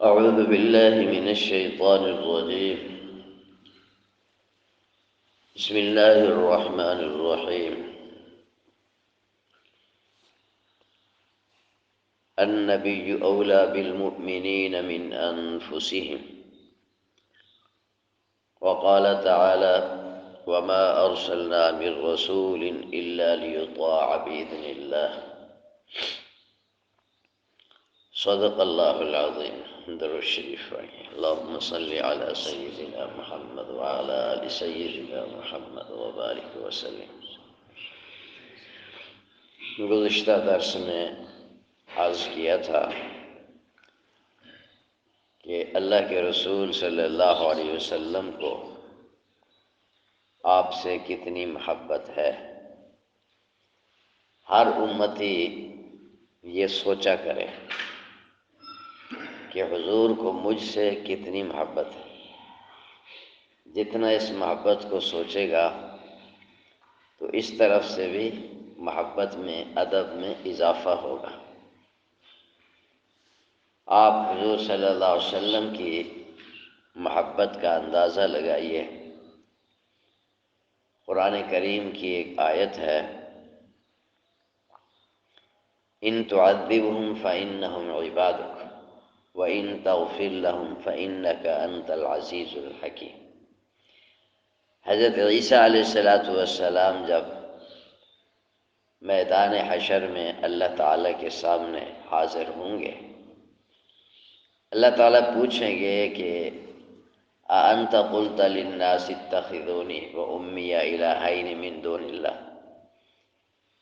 أعوذ بالله من الشيطان الرجيم. بسم الله الرحمن الرحيم. النبي أولى بالمؤمنين من أنفسهم. وقال تعالى: وما أرسلنا من رسول إلا ليطاع بإذن الله. صدق الله العظيم. درود الشريف پڑھیں۔ اللهم صل على سيدنا محمد وعلى آل سيدنا محمد وبارك وسلم۔ گزشتہ درس میں عرض کیا تھا کہ اللہ کے رسول صلی اللہ علیہ وسلم کو آپ سے کتنی محبت ہے۔ ہر امتی یہ سوچا کرے کہ حضور کو مجھ سے کتنی محبت ہے۔ جتنا اس محبت کو سوچے گا تو اس طرف سے بھی محبت میں، ادب میں اضافہ ہوگا۔ آپ حضور صلی اللہ علیہ وسلم کی محبت کا اندازہ لگائیے۔ قرآن کریم کی ایک آیت ہے: ان تعذبهم فإنهم عبادك وإن تغفر لهم فإنك أنت العزيز الحكيم۔ حضرت عیسیٰ علیہ السلام جب میدان حشر میں اللہ تعالیٰ کے سامنے حاضر ہوں گے، اللہ تعالیٰ پوچھیں گے کہ أأنت قلت للناس اتخذوني وأمي إلهين من دون الله،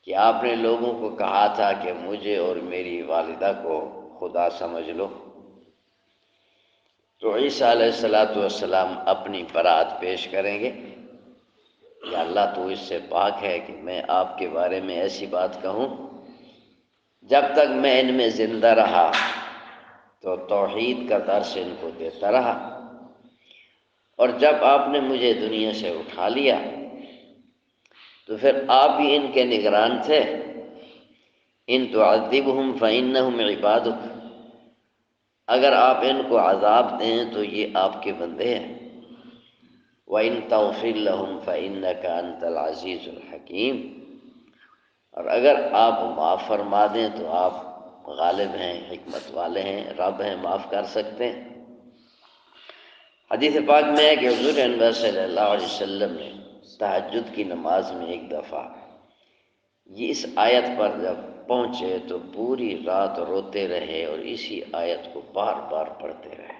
کہ آپ نے لوگوں کو کہا تھا کہ مجھے اور میری والدہ کو خدا سمجھ لو۔ تو عیسیٰ علیہ السلام اپنی برات پیش کریں گے کہ اللہ تو اس سے پاک ہے کہ میں آپ کے بارے میں ایسی بات کہوں۔ جب تک میں ان میں زندہ رہا تو توحید کا درس ان کو دیتا رہا، اور جب آپ نے مجھے دنیا سے اٹھا لیا تو پھر آپ ہی ان کے نگران تھے۔ ان تعذبهم فإنهم عبادك، اگر آپ ان کو عذاب دیں تو یہ آپ کے بندے ہیں۔ وَإِن تَغْفِرْ لَهُمْ فَإِنَّكَ أَنْتَ الْعَزِيزُ الْحَكِيمُ، اور اگر آپ معاف فرما دیں تو آپ غالب ہیں، حکمت والے ہیں، رب ہیں، معاف کر سکتے ہیں۔ حدیث پاک میں ہے کہ حضور انور صلی اللہ علیہ وسلم نے تہجد کی نماز میں ایک دفعہ یہ اس آیت پر جب پہنچے تو پوری رات روتے رہے اور اسی آیت کو بار بار پڑھتے رہے۔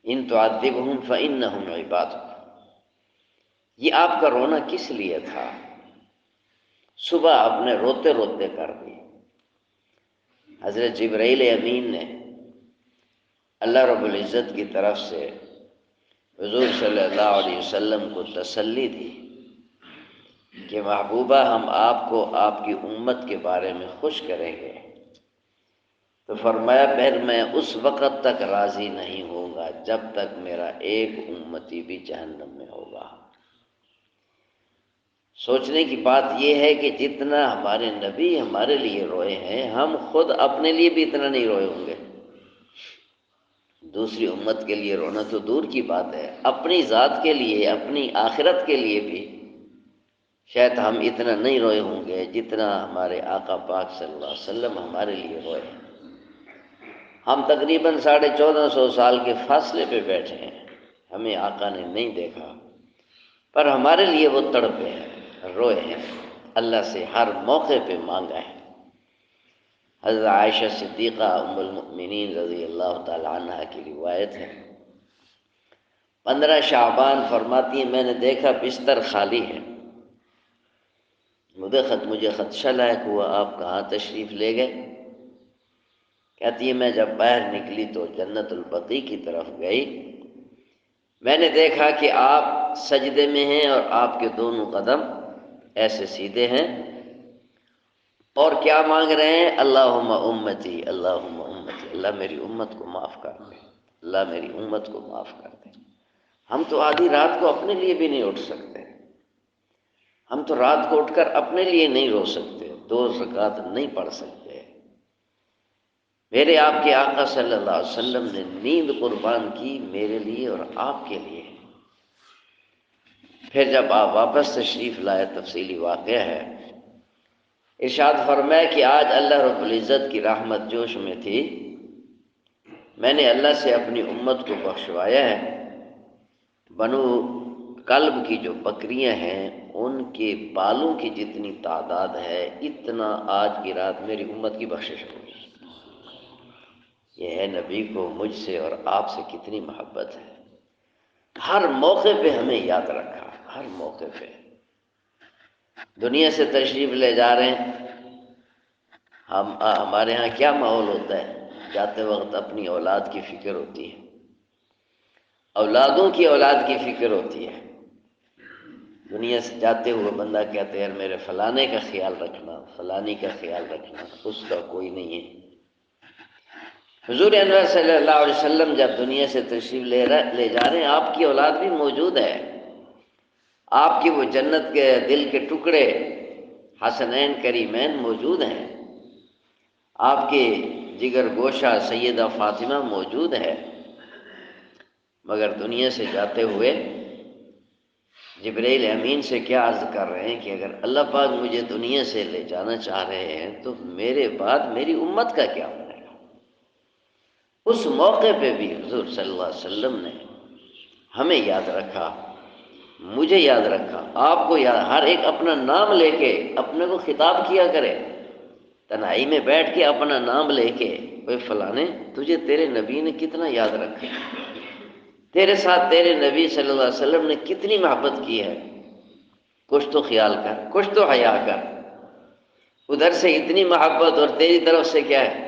ان تعذبهم فإنهم عبادك، یہ آپ کا رونا کس لیے تھا؟ صبح آپ نے روتے روتے کر دی۔ حضرت جبرائیل امین نے اللہ رب العزت کی طرف سے حضور صلی اللہ علیہ وسلم کو تسلی دی کہ محبوبہ، ہم آپ کو آپ کی امت کے بارے میں خوش کریں گے۔ تو فرمایا پھر میں اس وقت تک راضی نہیں ہوں گا جب تک میرا ایک امتی بھی جہنم میں ہوگا۔ سوچنے کی بات یہ ہے کہ جتنا ہمارے نبی ہمارے لیے روئے ہیں، ہم خود اپنے لیے بھی اتنا نہیں روئے ہوں گے۔ دوسری امت کے لیے رونا تو دور کی بات ہے، اپنی ذات کے لیے، اپنی آخرت کے لیے بھی شاید ہم اتنا نہیں روئے ہوں گے جتنا ہمارے آقا پاک صلی اللہ علیہ وسلم ہمارے لیے روئے ہیں۔ ہم تقریباً 1450 سال کے فاصلے پہ بیٹھے ہیں، ہمیں آقا نے نہیں دیکھا، پر ہمارے لیے وہ تڑپے ہیں، روئے ہیں، اللہ سے ہر موقع پہ مانگا ہے۔ حضرت عائشہ صدیقہ ام المؤمنین رضی اللہ تعالی عنہ کی روایت ہے، 15 شعبان فرماتی ہیں میں نے دیکھا بستر خالی ہے، مجھے خدشہ لاحق ہوا، آپ کہاں تشریف لے گئے؟ کہتی ہے میں جب باہر نکلی تو جنت البقیع کی طرف گئی، میں نے دیکھا کہ آپ سجدے میں ہیں اور آپ کے دونوں قدم ایسے سیدھے ہیں، اور کیا مانگ رہے ہیں؟ اللہم امتی، اللہم امتی، اللہ میری امت کو معاف کر دے، اللہ میری امت کو معاف کر دے۔ ہم تو آدھی رات کو اپنے لیے بھی نہیں اٹھ سکتے، ہم تو رات کو اٹھ کر اپنے لیے نہیں رو سکتے، 2 رکعت نہیں پڑھ سکتے۔ میرے آپ کے آقا صلی اللہ علیہ وسلم نے نیند قربان کی میرے لیے اور آپ کے لیے۔ پھر جب آپ واپس تشریف لائے، تفصیلی واقعہ ہے، ارشاد فرمایا کہ آج اللہ رب العزت کی رحمت جوش میں تھی، میں نے اللہ سے اپنی امت کو بخشوایا ہے، بنو کلب کی جو بکریاں ہیں ان کے بالوں کی جتنی تعداد ہے اتنا آج کی رات میری امت کی بخشش ہوگی۔ یہ ہے نبی کو مجھ سے اور آپ سے کتنی محبت ہے، ہر موقع پہ ہمیں یاد رکھا، ہر موقع پہ۔ دنیا سے تشریف لے جا رہے ہیں، ہمارے ہاں کیا ماحول ہوتا ہے؟ جاتے وقت اپنی اولاد کی فکر ہوتی ہے، اولادوں کی اولاد کی فکر ہوتی ہے۔ دنیا سے جاتے ہوئے بندہ کہتے ہیں یار میرے فلانے کا خیال رکھنا، فلانی کا خیال رکھنا، اس کا کوئی نہیں ہے۔ حضور انور صلی اللہ علیہ وسلم جب دنیا سے تشریف لے جا رہے ہیں، آپ کی اولاد بھی موجود ہے، آپ کی وہ جنت کے دل کے ٹکڑے حسنین کریمین موجود ہیں، آپ کے جگر گوشہ سیدہ فاطمہ موجود ہے، مگر دنیا سے جاتے ہوئے جبرائیل امین سے کیا عرض کر رہے ہیں کہ اگر اللہ پاک مجھے دنیا سے لے جانا چاہ رہے ہیں تو میرے بعد میری امت کا کیا بنے گا؟ اس موقع پہ بھی حضور صلی اللہ علیہ وسلم نے ہمیں یاد رکھا، مجھے یاد رکھا، آپ کو یاد، ہر ایک اپنا نام لے کے اپنے کو خطاب کیا کرے، تنہائی میں بیٹھ کے اپنا نام لے کے، اے فلانے تجھے تیرے نبی نے کتنا یاد رکھا، تیرے ساتھ تیرے نبی صلی اللہ علیہ وسلم نے کتنی محبت کی ہے، کچھ تو خیال کر، کچھ تو حیا کر۔ ادھر سے اتنی محبت اور تیری طرف سے کیا ہے؟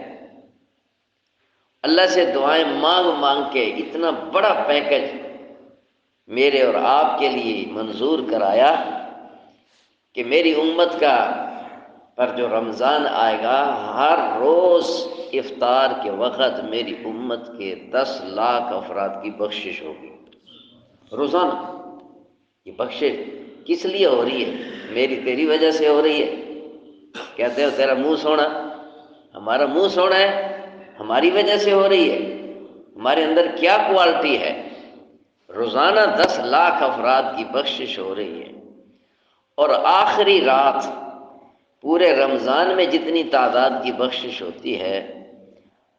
اللہ سے دعائیں مانگ مانگ کے اتنا بڑا پیکج میرے اور آپ کے لیے منظور کرایا کہ میری امت کا پر جو رمضان آئے گا، ہر روز افطار کے وقت میری امت کے 10 لاکھ افراد کی بخشش ہوگی روزانہ۔ یہ بخشش کس لیے ہو رہی ہے؟ میری تیری وجہ سے ہو رہی ہے۔ کہتے ہو تیرا منہ سونا، ہمارا منہ سونا ہے، ہماری وجہ سے ہو رہی ہے۔ ہمارے اندر کیا کوالٹی ہے؟ روزانہ 10 لاکھ افراد کی بخشش ہو رہی ہے، اور آخری رات پورے رمضان میں جتنی تعداد کی بخشش ہوتی ہے،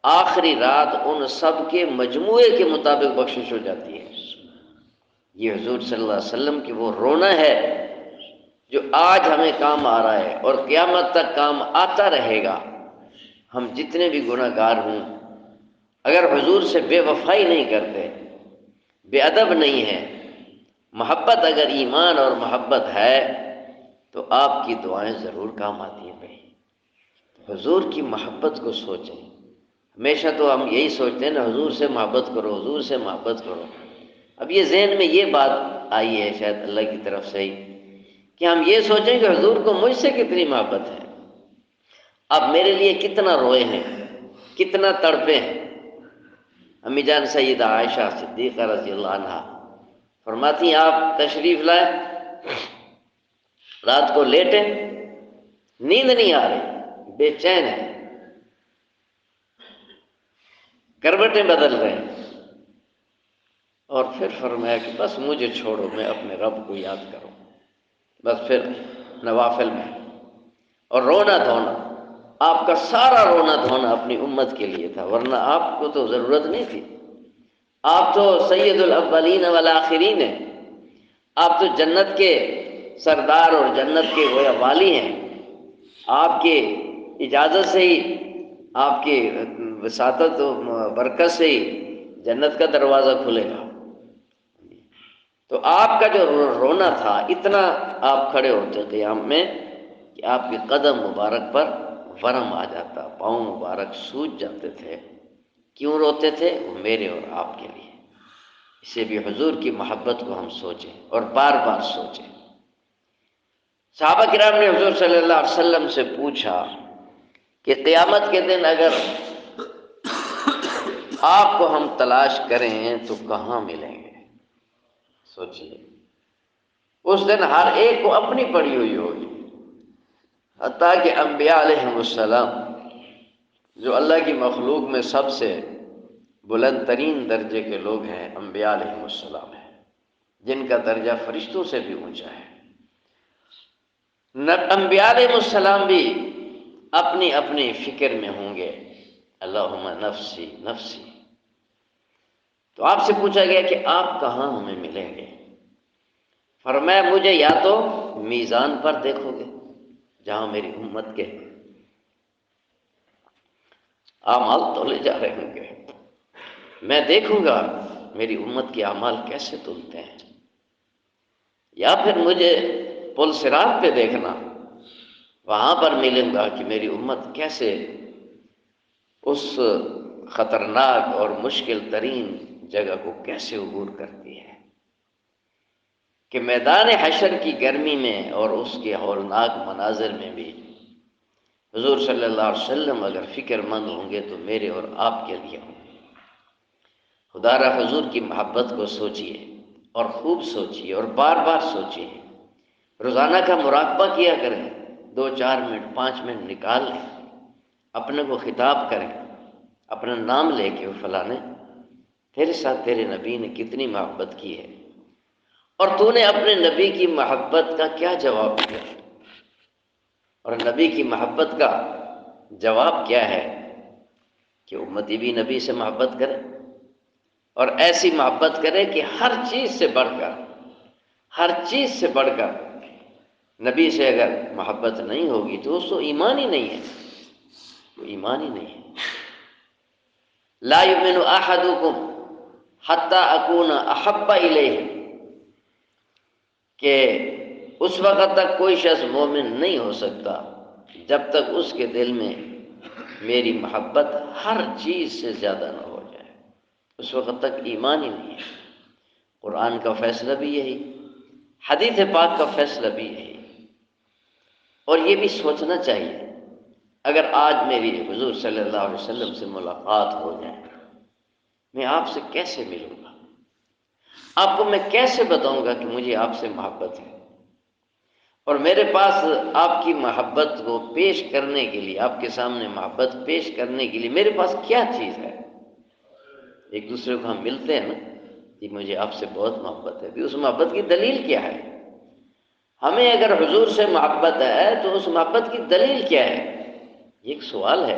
آخری رات ان سب کے مجموعے کے مطابق بخشش ہو جاتی ہے۔ یہ حضور صلی اللہ علیہ وسلم کی وہ رونا ہے جو آج ہمیں کام آ رہا ہے اور قیامت تک کام آتا رہے گا۔ ہم جتنے بھی گناہ گار ہوں، اگر حضور سے بے وفائی نہیں کرتے، بے ادب نہیں ہے، محبت اگر ایمان اور محبت ہے تو آپ کی دعائیں ضرور کام آتی ہیں بھائی۔ حضور کی محبت کو سوچیں۔ ہمیشہ تو ہم یہی سوچتے ہیں نا، حضور سے محبت کرو، حضور سے محبت کرو۔ اب یہ ذہن میں یہ بات آئی ہے شاید اللہ کی طرف سے ہی کہ ہم یہ سوچیں کہ حضور کو مجھ سے کتنی محبت ہے، اب میرے لیے کتنا روئے ہیں، کتنا تڑپے ہیں۔ امی جان سیدہ عائشہ صدیقہ رضی اللہ عنہا فرماتی ہیں آپ تشریف لائے، رات کو لیٹے، نیند نہیں آ رہی، بے چین ہے، کروٹیں بدل رہے ہیں، اور پھر فرمایا کہ بس مجھے چھوڑو، میں اپنے رب کو یاد کروں۔ بس پھر نوافل میں، اور رونا دھونا، آپ کا سارا رونا دھونا اپنی امت کے لیے تھا، ورنہ آپ کو تو ضرورت نہیں تھی، آپ تو سید الاولین والآخرین ہیں، آپ تو جنت کے سردار اور جنت کے گویا والی ہیں، آپ کے اجازت سے ہی، آپ کی وساطت و برکت سے ہی جنت کا دروازہ کھلے گا۔ تو آپ کا جو رونا تھا، اتنا آپ کھڑے ہوتے قیام میں کہ آپ کے قدم مبارک پر ورم آ جاتا، پاؤں مبارک سوج جاتے تھے۔ کیوں روتے تھے؟ وہ میرے اور آپ کے لیے۔ اسے بھی حضور کی محبت کو ہم سوچیں اور بار بار سوچیں۔ صحابہ کرام نے حضور صلی اللہ علیہ وسلم سے پوچھا کہ قیامت کے دن اگر آپ کو ہم تلاش کریں تو کہاں ملیں گے؟ سوچیے، اس دن ہر ایک کو اپنی پڑی ہوئی ہوگی، حتیٰ کہ انبیاء علیہ السلام جو اللہ کی مخلوق میں سب سے بلند ترین درجے کے لوگ ہیں، انبیاء علیہ السلام ہیں، جن کا درجہ فرشتوں سے بھی اونچا ہے۔ انبیاء علیہ السلام بھی اپنی اپنی فکر میں ہوں گے، اللہم نفسی نفسی۔ تو آپ سے پوچھا گیا کہ آپ کہاں ہمیں ملیں گے؟ فرمایا مجھے یا تو میزان پر دیکھو گے جہاں میری امت کے اعمال تولے جا رہے ہوں گے، میں دیکھوں گا میری امت کے اعمال کیسے تولتے ہیں، یا پھر مجھے پل صراط پہ دیکھنا، وہاں پر ملوں گا کہ میری امت کیسے اس خطرناک اور مشکل ترین جگہ کو کیسے عبور کرتی ہے، کہ میدان حشر کی گرمی میں اور اس کے ہولناک مناظر میں بھی حضور صلی اللہ علیہ وسلم اگر فکر مند ہوں گے تو میرے اور آپ کے لیے ہوں گے۔ خدا را حضور کی محبت کو سوچئے اور خوب سوچئے اور بار بار سوچئے، روزانہ کا مراقبہ کیا کریں، 2-4 منٹ 5 منٹ نکال لیں، اپنے کو خطاب کریں، اپنا نام لے کے فلاں نے تیرے ساتھ تیرے نبی نے کتنی محبت کی ہے، اور تو نے اپنے نبی کی محبت کا کیا جواب دیا، اور نبی کی محبت کا جواب کیا ہے کہ امتی بھی نبی سے محبت کرے، اور ایسی محبت کرے کہ ہر چیز سے بڑھ کر، ہر چیز سے بڑھ کر نبی سے اگر محبت نہیں ہوگی تو اس کو ایمان ہی نہیں ہے، وہ ایمان ہی نہیں ہے۔ لا یؤمن احدکم حتی اکون احب الیہ، کہ اس وقت تک کوئی شخص مومن نہیں ہو سکتا جب تک اس کے دل میں میری محبت ہر چیز سے زیادہ نہ ہو جائے، اس وقت تک ایمان ہی نہیں ہے۔ قرآن کا فیصلہ بھی یہی، حدیث پاک کا فیصلہ بھی یہی، اور یہ بھی سوچنا چاہیے اگر آج میری حضور صلی اللہ علیہ وسلم سے ملاقات ہو جائے، میں آپ سے کیسے ملوں گا، آپ کو میں کیسے بتاؤں گا کہ مجھے آپ سے محبت ہے، اور میرے پاس آپ کی محبت کو پیش کرنے کے لیے، آپ کے سامنے محبت پیش کرنے کے لیے میرے پاس کیا چیز ہے؟ ایک دوسرے کو ہم ملتے ہیں نا کہ مجھے آپ سے بہت محبت ہے، بھی اس محبت کی دلیل کیا ہے؟ ہمیں اگر حضور سے محبت ہے تو اس محبت کی دلیل کیا ہے؟ یہ ایک سوال ہے،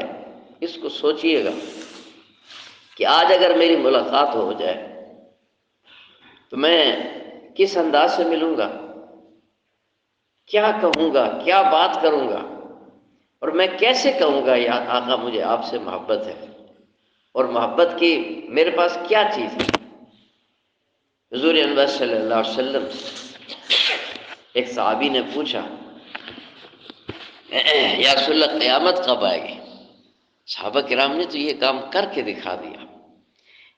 اس کو سوچئے گا کہ آج اگر میری ملاقات ہو جائے تو میں کس انداز سے ملوں گا، کیا کہوں گا، کیا بات کروں گا، اور میں کیسے کہوں گا یا آقا مجھے آپ سے محبت ہے، اور محبت کی میرے پاس کیا چیز ہے؟ حضور انور صلی اللہ علیہ وسلم ایک صحابی نے پوچھا یا رسول اللہ قیامت کب آئے گی؟ صحابہ کرام نے تو یہ کام کر کے دکھا دیا،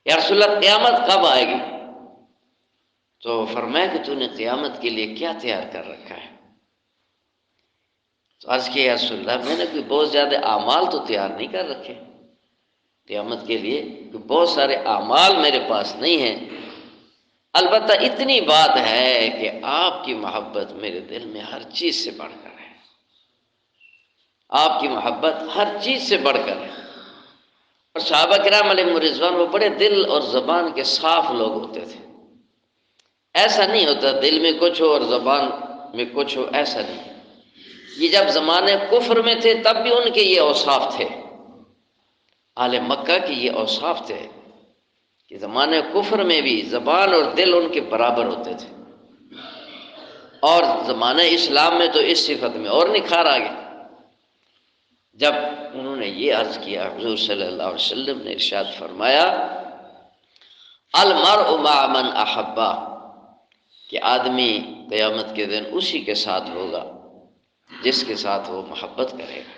یا رسول اللہ قیامت کب آئے گی؟ تو فرمایا کہ تو نے قیامت کے لیے کیا تیار کر رکھا ہے؟ تو عرض کیا یا رسول اللہ میں نے کوئی بہت زیادہ اعمال تو تیار نہیں کر رکھے، قیامت کے لیے کوئی بہت سارے اعمال میرے پاس نہیں ہیں، البتہ اتنی بات ہے کہ آپ کی محبت میرے دل میں ہر چیز سے بڑھ کر ہے، آپ کی محبت ہر چیز سے بڑھ کر ہے۔ اور صحابہ کرام علیہ رضوان وہ بڑے دل اور زبان کے صاف لوگ ہوتے تھے، ایسا نہیں ہوتا دل میں کچھ ہو اور زبان میں کچھ ہو، ایسا نہیں۔ یہ جب زمانے کفر میں تھے تب بھی ان کے یہ اوصاف تھے، اہل مکہ کے یہ اوصاف تھے کہ زمانے کفر میں بھی زبان اور دل ان کے برابر ہوتے تھے، اور زمانہ اسلام میں تو اس صفت میں اور نکھار آ گیا۔ جب انہوں نے یہ عرض کیا حضور صلی اللہ علیہ وسلم نے ارشاد فرمایا المرء مع من احبہ، کہ آدمی قیامت کے دن اسی کے ساتھ ہوگا جس کے ساتھ وہ محبت کرے گا۔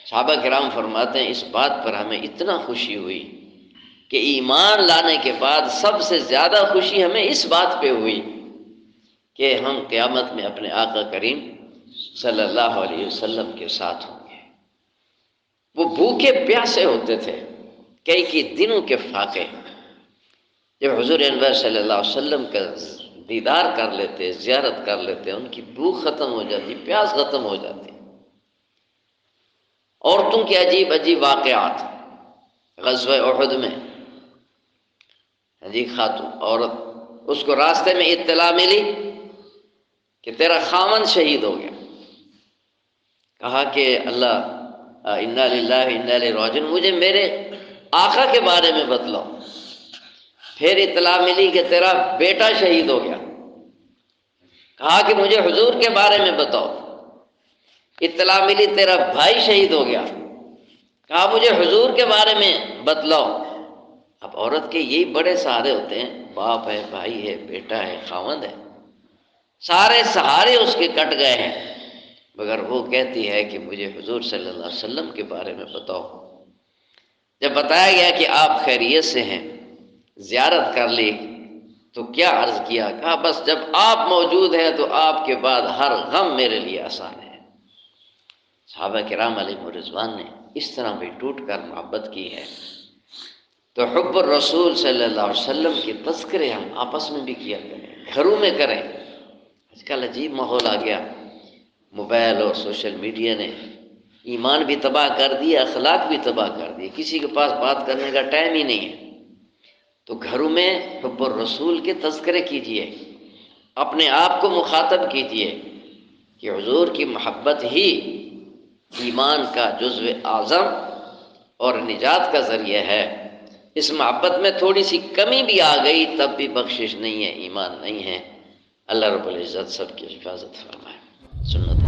صحابہ کرام فرماتے ہیں اس بات پر ہمیں اتنا خوشی ہوئی کہ ایمان لانے کے بعد سب سے زیادہ خوشی ہمیں اس بات پہ ہوئی کہ ہم قیامت میں اپنے آقا کریم صلی اللہ علیہ وسلم کے ساتھ ہوں گے۔ وہ بھوکے پیاسے ہوتے تھے، کئی دنوں کے فاقے، جب حضور انور صلی اللہ علیہ وسلم کا دیدار کر لیتے، زیارت کر لیتے، ان کی بھوک ختم ہو جاتی، پیاس ختم ہو جاتی، عورتوں کے عجیب عجیب واقعات غزوہ احد میں، جی خاتون عورت، اس کو راستے میں اطلاع ملی کہ تیرا خاوند شہید ہو گیا. کہا کہ اللہ انا للہ انا الیہ راجعون، مجھے میرے آقا کے بارے میں بتلاؤ. پھر اطلاع ملی کہ تیرا بیٹا شہید ہو گیا. کہا کہ مجھے حضور کے بارے میں بتاؤ. اطلاع ملی تیرا بھائی شہید ہو گیا. کہا مجھے حضور کے بارے میں بتلاؤ. اب عورت کے یہی بڑے سہارے ہوتے ہیں، باپ ہے، بھائی ہے، بیٹا ہے، خاوند ہے، سارے سہارے اس کے کٹ گئے ہیں، مگر وہ کہتی ہے کہ مجھے حضور صلی اللہ علیہ وسلم کے بارے میں بتاؤ. جب بتایا گیا کہ آپ خیریت سے ہیں، زیارت کر لی، تو کیا عرض کیا؟ کہا بس جب آپ موجود ہیں تو آپ کے بعد ہر غم میرے لیے آسان ہے. صحابہ کرام علیہ رضوان نے اس طرح بھی ٹوٹ کر محبت کی ہے. تو حب الرسول صلی اللہ علیہ وسلم کے تذکرے ہم آپس میں بھی کیا کریں، گھروں میں کریں. آج کل عجیب ماحول آ گیا، موبائل اور سوشل میڈیا نے ایمان بھی تباہ کر دیا، اخلاق بھی تباہ کر دیے، کسی کے پاس بات کرنے کا ٹائم ہی نہیں ہے. تو گھروں میں حب الرسول کے تذکرے کیجئے، اپنے آپ کو مخاطب کیجئے کہ حضور کی محبت ہی ایمان کا جزو اعظم اور نجات کا ذریعہ ہے. اس محبت میں تھوڑی سی کمی بھی آ گئی تب بھی بخشش نہیں ہے، ایمان نہیں ہے. اللہ رب العزت سب کی حفاظت فرمائے. سنت